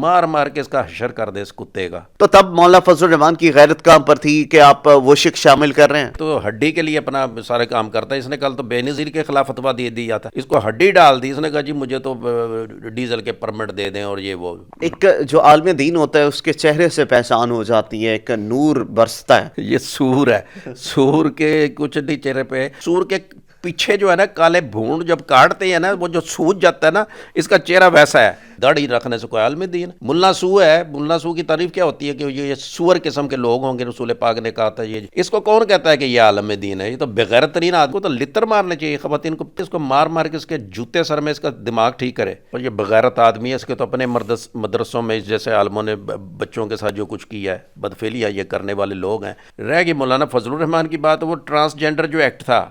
مار مار کے اس کا حشر کر دے اس کتے کا. تو تب مولانا فضل الرحمان کی غیرت کہاں پر تھی کہ آپ وہ شک شامل کر رہے ہیں؟ تو ہڈی کے لیے اپنا سارے کام کرتا ہے. اس نے کل تو بے نظیر کے خلاف فتویٰ دے دیا تھا, اس کو ہڈی ڈال دی, اس نے کہا جی مجھے تو ڈیزل کے پرمٹ دے دیں اور یہ وہ. ایک جو عالم دین ہوتا ہے اس کے چہرے سے پہچان ہو جاتی ہے, ایک نور برستا ہے. یہ سور ہے, سور کے کچھ نہیں چہرے پہ, سور کے پیچھے جو ہے نا کالے بھونڈ جب کاٹتے ہیں نا وہ جو سوج جاتا ہے نا, اس کا چہرہ ویسا ہے. داڑھی رکھنے سے کوئی عالم دین. ملا سو ہے, ملا سو کی تعریف کیا ہوتی ہے کہ یہ سور قسم کے لوگ ہوں گے. رسول پاک نے کہا تھا یہ, اس کو کون کہتا ہے کہ یہ عالم دین ہے؟ یہ تو بغیرت ترین آدمی کو تو لتر مارنے چاہیے خواتین کو, اس کو مار مار کے اس کے جوتے سر میں اس کا دماغ ٹھیک کرے. اور یہ بغیرت آدمی ہے, اس کے تو اپنے مدرسوں میں جیسے عالموں نے بچوں کے ساتھ جو کچھ کیا ہے بدفعلیاں یہ کرنے والے لوگ ہیں. رہ گئی مولانا فضل الرحمان کی بات, وہ ٹرانسجینڈر جو ایکٹ تھا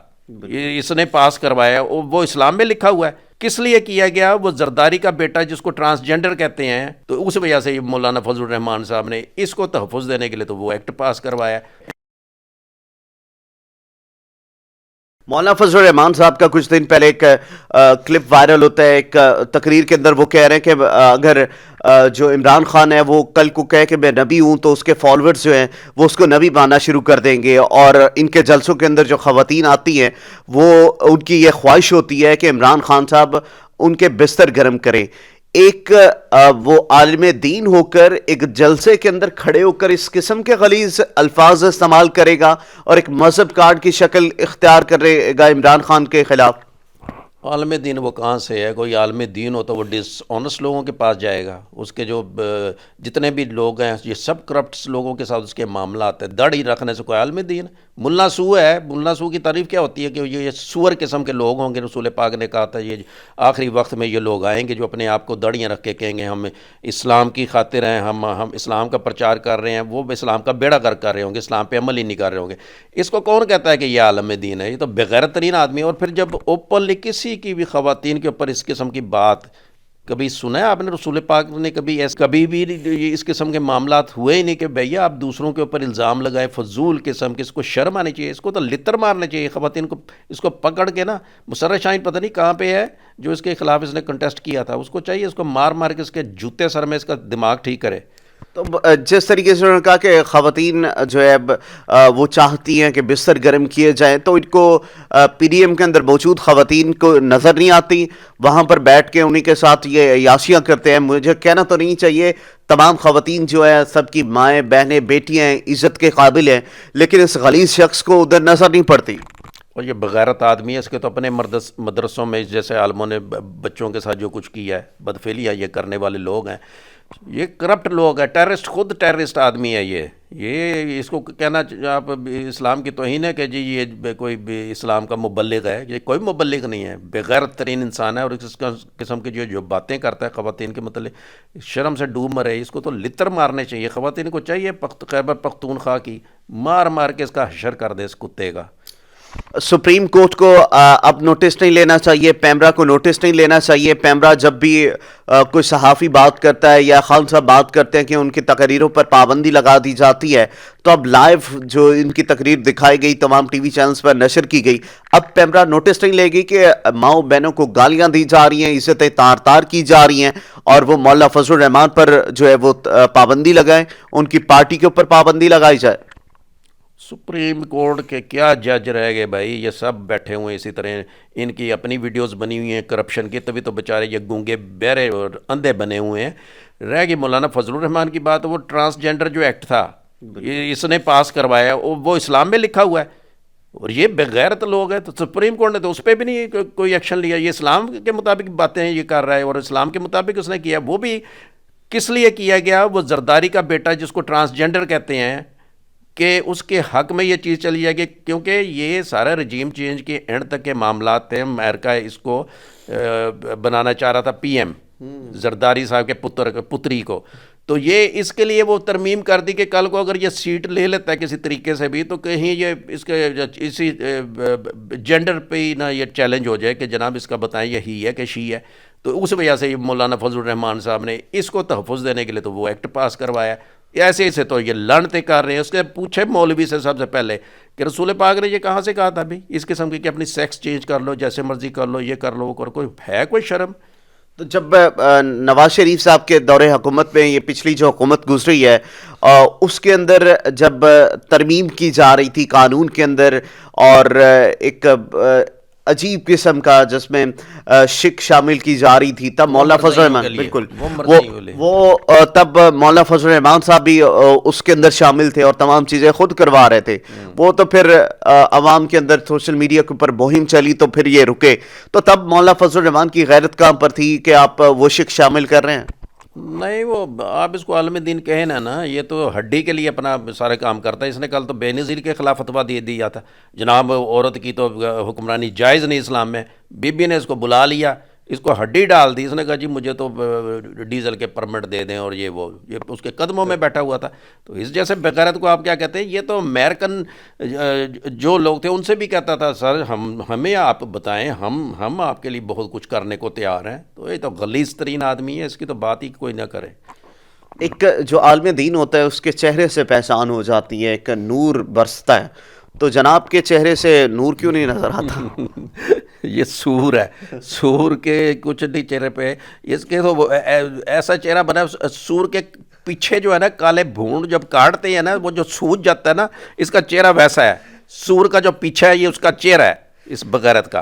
اس نے پاس کروایا, وہ اسلام میں لکھا ہوا ہے. کس لیے کیا گیا؟ وہ زرداری کا بیٹا جس کو ٹرانسجینڈر کہتے ہیں, تو اس وجہ سے مولانا فضل الرحمان صاحب نے اس کو تحفظ دینے کے لیے تو وہ ایکٹ پاس کروایا. مولانا فضل الرحمان صاحب کا کچھ دن پہلے ایک کلپ وائرل ہوتا ہے, ایک تقریر کے اندر وہ کہہ رہے ہیں کہ اگر جو عمران خان ہے وہ کل کو کہے کہ میں نبی ہوں تو اس کے فالوورز جو ہیں وہ اس کو نبی ماننا شروع کر دیں گے, اور ان کے جلسوں کے اندر جو خواتین آتی ہیں وہ ان کی یہ خواہش ہوتی ہے کہ عمران خان صاحب ان کے بستر گرم کریں. ایک وہ عالم دین ہو کر ایک جلسے کے اندر کھڑے ہو کر اس قسم کے غلیظ الفاظ استعمال کرے گا اور ایک مذہب کارڈ کی شکل اختیار کرے گا عمران خان کے خلاف. عالم دین وہ کہاں سے ہے؟ کوئی عالم دین ہو تو وہ ڈس آنیسٹ لوگوں کے پاس جائے گا. اس کے جو جتنے بھی لوگ ہیں یہ سب کرپٹس لوگوں کے ساتھ اس کے معاملات ہیں. داڑھی رکھنے سے کوئی عالم دین. ملا سو ہے, ملا سو کی تعریف کیا ہوتی ہے کہ یہ سور قسم کے لوگ ہوں گے. رسول پاک نے کہا تھا یہ آخری وقت میں یہ لوگ آئیں گے جو اپنے آپ کو داڑیاں رکھ کے کہیں گے ہم اسلام کی خاطر ہیں, ہم اسلام کا پرچار کر رہے ہیں. وہ اسلام کا بیڑا کر رہے ہوں گے, اسلام پہ عمل ہی نہیں کر رہے ہوں گے. اس کو کون کہتا ہے کہ یہ عالم دین ہے؟ یہ تو بغیرت ترین آدمی ہے. اور پھر جب اوپنلی کسی کی بھی خواتین کے اوپر اس قسم کی بات کبھی سنا ہے آپ نے؟ رسول پاک نے کبھی بھی اس قسم کے معاملات ہوئے ہی نہیں کہ بھیا آپ دوسروں کے اوپر الزام لگائے فضول قسم کے. اس کو شرم آنی چاہیے, اس کو تو لتر مارنے چاہیے خواتین کو. اس کو پکڑ کے نا, مسرت شاہین پتہ نہیں کہاں پہ ہے جو اس کے خلاف اس نے کنٹیسٹ کیا تھا, اس کو چاہیے اس کو مار مار کے اس کے جوتے سر میں اس کا دماغ ٹھیک کرے. تو جس طریقے سے انہوں نے کہا کہ خواتین جو ہے وہ چاہتی ہیں کہ بستر گرم کیے جائیں, تو ان کو پی ڈی ایم کے اندر موجود خواتین کو نظر نہیں آتی وہاں پر بیٹھ کے انہی کے ساتھ یہ عیاشیاں کرتے ہیں. مجھے کہنا تو نہیں چاہیے تمام خواتین جو ہے سب کی مائیں بہنیں بیٹیاں عزت کے قابل ہیں, لیکن اس غلیظ شخص کو ادھر نظر نہیں پڑتی. اور یہ بغیرت آدمی ہے, اس کے تو اپنے مدرسوں میں جیسے عالموں نے بچوں کے ساتھ جو کچھ کیا ہے بدفعلیاں یہ کرنے والے لوگ ہیں. یہ کرپٹ لوگ ہیں, ٹیررسٹ, خود ٹیررسٹ آدمی ہے یہ اس کو کہنا آپ اسلام کی توہین ہے کہ جی یہ کوئی اسلام کا مبلغ ہے. یہ کوئی مبلغ نہیں ہے, بغیرت ترین انسان ہے. اور اس قسم کی جو باتیں کرتا ہے خواتین کے متعلق شرم سے ڈوب مرے. اس کو تو لتر مارنے چاہیے. خواتین کو چاہیے خیبر پختونخوا کی مار مار کے اس کا حشر کر دے اس کتے کا. سپریم کورٹ کو اب نوٹس نہیں لینا چاہیے, پیمرا کو نوٹس نہیں لینا چاہیے. پیمرا جب بھی کوئی صحافی بات کرتا ہے یا خان صاحب بات کرتے ہیں کہ ان کی تقریروں پر پابندی لگا دی جاتی ہے, تو اب لائیو جو ان کی تقریر دکھائی گئی تمام ٹی وی چینلز پر نشر کی گئی, اب پیمرا نوٹس نہیں لے گی کہ ماؤں بہنوں کو گالیاں دی جا رہی ہیں, عزتیں تار تار کی جا رہی ہیں, اور وہ مولانا فضل الرحمان پر جو ہے وہ پابندی لگائیں, ان کی پارٹی کے اوپر پابندی لگائی جائے. سپریم کورٹ کے کیا جج رہ گئے بھائی, یہ سب بیٹھے ہوئے اسی طرح. ان کی اپنی ویڈیوز بنی ہوئی ہیں کرپشن کی, تبھی تو بیچارے یہ گونگے بہرے اور اندھے بنے ہوئے ہیں. رہ گئی مولانا فضل الرحمان کی بات, وہ ٹرانسجینڈر جو ایکٹ تھا اس نے پاس کروایا, وہ اسلام میں لکھا ہوا ہے. اور یہ بغیرت لوگ ہیں, تو سپریم کورٹ نے تو اس پہ بھی نہیں کوئی ایکشن لیا. یہ اسلام کے مطابق باتیں یہ کر رہا ہے, اور اسلام کے مطابق اس نے کیا. وہ بھی کس لیے کیا گیا؟ وہ زرداری کا بیٹا جس کو ٹرانسجینڈر کہتے ہیں کہ اس کے حق میں یہ چیز چلی جائے گی, کیونکہ یہ سارا رجیم چینج کے اینڈ تک کے معاملات تھے. امریکہ اس کو بنانا چاہ رہا تھا پی ایم, زرداری صاحب کے پتری کو. تو یہ اس کے لیے وہ ترمیم کر دی کہ کل کو اگر یہ سیٹ لے لیتا ہے کسی طریقے سے بھی, تو کہیں یہ اس کے اسی جینڈر پہ ہی نہ یہ چیلنج ہو جائے کہ جناب اس کا بتائیں یہ ہی ہے کہ شی ہے. تو اس وجہ سے مولانا فضل الرحمان صاحب نے اس کو تحفظ دینے کے لیے تو وہ ایکٹ پاس کروایا. ایسے ایسے تو یہ لڑتے کر رہے ہیں. اس کے پوچھے مولوی سے سب سے پہلے کہ رسول پاک نے یہ کہاں سے کہا تھا بھی اس قسم کی کہ اپنی سیکس چینج کر لو, جیسے مرضی کر لو, یہ کر لو, وہ کر. کوئی ہے کوئی شرم؟ تو جب نواز شریف صاحب کے دور حکومت میں یہ پچھلی جو حکومت گزری ہے اس کے اندر جب ترمیم کی جا رہی تھی قانون کے اندر اور ایک عجیب قسم کا جس میں شک شامل کی جا رہی تھی تب مولانا فضل الرحمان بالکل وہ تب مولانا فضل الرحمان صاحب بھی اس کے اندر شامل تھے اور تمام چیزیں خود کروا رہے تھے. وہ تو پھر عوام کے اندر سوشل میڈیا کے اوپر مہم چلی تو پھر یہ رکے. تو تب مولانا فضل الرحمان کی غیرت کہاں پر تھی کہ آپ وہ شک شامل کر رہے ہیں؟ نہیں، وہ آپ اس کو عالم دین کہیں نا یہ تو ہڈی کے لیے اپنا سارے کام کرتا ہے. اس نے کل تو بے نظیر کے خلاف فتویٰ دے دیا تھا جناب عورت کی تو حکمرانی جائز نہیں اسلام میں. بی بی نے اس کو بلا لیا، اس کو ہڈی ڈال دی. اس نے کہا جی مجھے تو ڈیزل کے پرمٹ دے دیں اور یہ اس کے قدموں میں بیٹھا ہوا تھا. تو اس جیسے بغیرت کو آپ کیا کہتے ہیں؟ یہ تو امیرکن جو لوگ تھے ان سے بھی کہتا تھا سر ہمیں آپ بتائیں، ہم آپ کے لیے بہت کچھ کرنے کو تیار ہیں. تو یہ تو غلیظ ترین آدمی ہے، اس کی تو بات ہی کوئی نہ کرے. ایک جو عالم دین ہوتا ہے اس کے چہرے سے پہچان ہو جاتی ہے، ایک نور برستا ہے. تو جناب کے چہرے سے نور کیوں نہیں نظر آتا؟ یہ سور ہے، سور کے کچھ نہیں چہرے پہ. اس کے تو ایسا چہرہ بنا، سور کے پیچھے جو ہے نا کالے بھونڈ جب کاٹتے ہیں نا وہ جو سوج جاتا ہے نا، اس کا چہرہ ویسا ہے. سور کا جو پیچھے ہے یہ اس کا چہرہ ہے اس بغیرت کا.